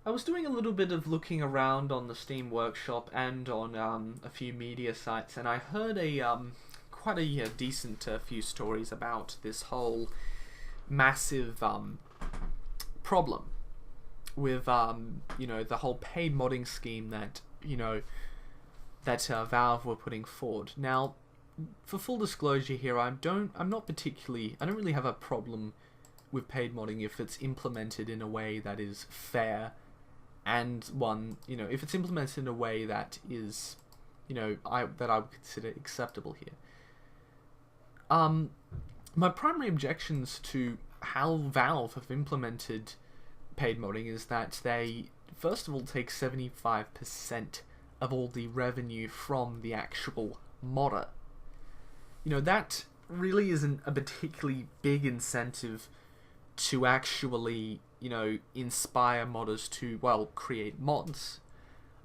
I was doing a little bit of looking around on the Steam Workshop and on a few media sites, and I heard quite a decent few stories about this whole massive problem with the whole paid modding scheme that Valve were putting forward. Now, for full disclosure here, I don't really have a problem with paid modding if it's implemented in a way that is fair, and if it's implemented in a way that is, I would consider acceptable here. My primary objections to how Valve have implemented paid modding is that they, first of all, take 75% of all the revenue from the actual modder. That really isn't a particularly big incentive to actually, inspire modders to, create mods.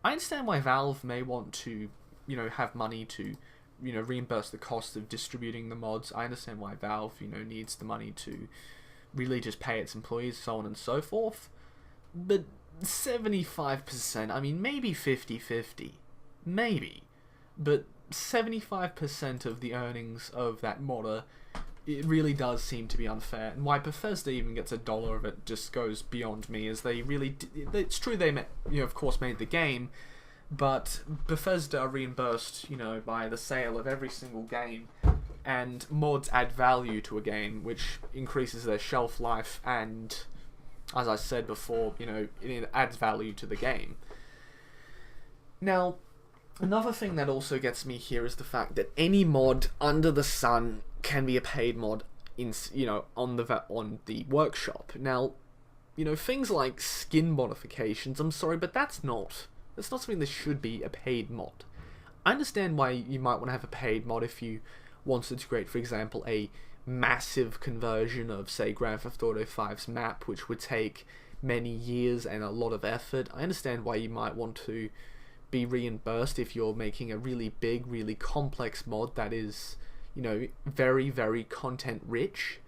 I understand why Valve may want to, have money to, reimburse the cost of distributing the mods. I understand why Valve, needs the money to really just pay its employees, so on and so forth. But 75%, I mean, maybe 50-50. Maybe. But 75% of the earnings of that modder, it really does seem to be unfair. And why Bethesda even gets $1 of it just goes beyond me, as they really... It's true they, of course, made the game, but Bethesda are reimbursed, by the sale of every single game, and mods add value to a game, which increases their shelf life, and, as I said before, it adds value to the game. Now, another thing that also gets me here is the fact that any mod under the sun can be a paid mod on the workshop. Now, things like skin modifications, I'm sorry, but that's not something that should be a paid mod. I understand why you might want to have a paid mod if you wanted to create, for example, a massive conversion of, say, Grand Theft Auto 5's map, which would take many years and a lot of effort. I understand why you might want to be reimbursed if you're making a really big, really complex mod that is, very, very content rich.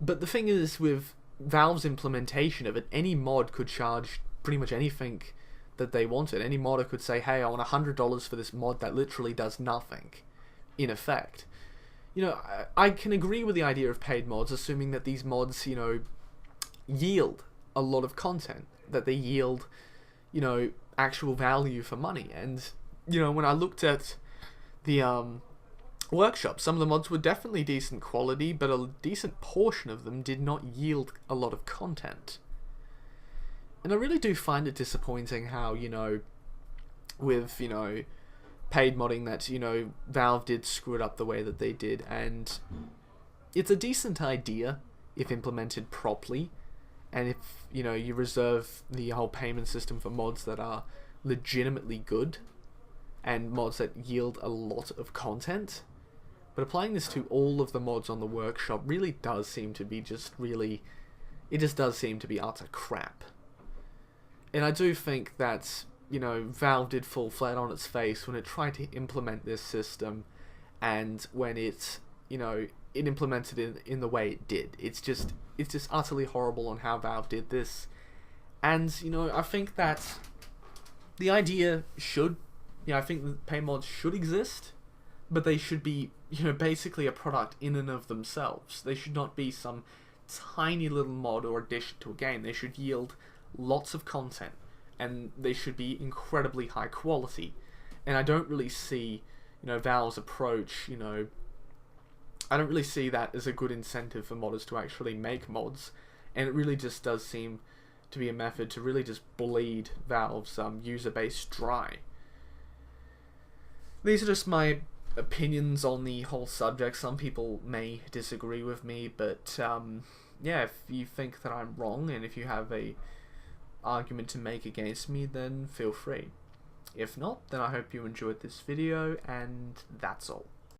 But the thing is, with Valve's implementation of it, any mod could charge pretty much anything that they wanted. Any modder could say, hey, I want $100 for this mod that literally does nothing, in effect. I can agree with the idea of paid mods, assuming that these mods, yield a lot of content, that they yield, actual value for money. And, when I looked at the workshop, some of the mods were definitely decent quality, but a decent portion of them did not yield a lot of content. And I really do find it disappointing how, with, paid modding that, Valve did screw it up the way that they did, and it's a decent idea if implemented properly, and if, you reserve the whole payment system for mods that are legitimately good, and mods that yield a lot of content. But applying this to all of the mods on the workshop really does seem to be it just does seem to be utter crap. And I do think that, Valve did fall flat on its face when it tried to implement this system, and when it implemented it in the way it did. It's just utterly horrible on how Valve did this. And, I think that the idea should, I think that pay mods should exist, but they should be, basically a product in and of themselves. They should not be some tiny little mod or addition to a game. They should yield lots of content, and they should be incredibly high quality. And I don't really see, Valve's approach, I don't really see that as a good incentive for modders to actually make mods, and it really just does seem to be a method to really just bleed Valve's user base dry. These are just my opinions on the whole subject. Some people may disagree with me, but yeah, if you think that I'm wrong, and if you have a argument to make against me, then feel free. If not, then I hope you enjoyed this video, and that's all.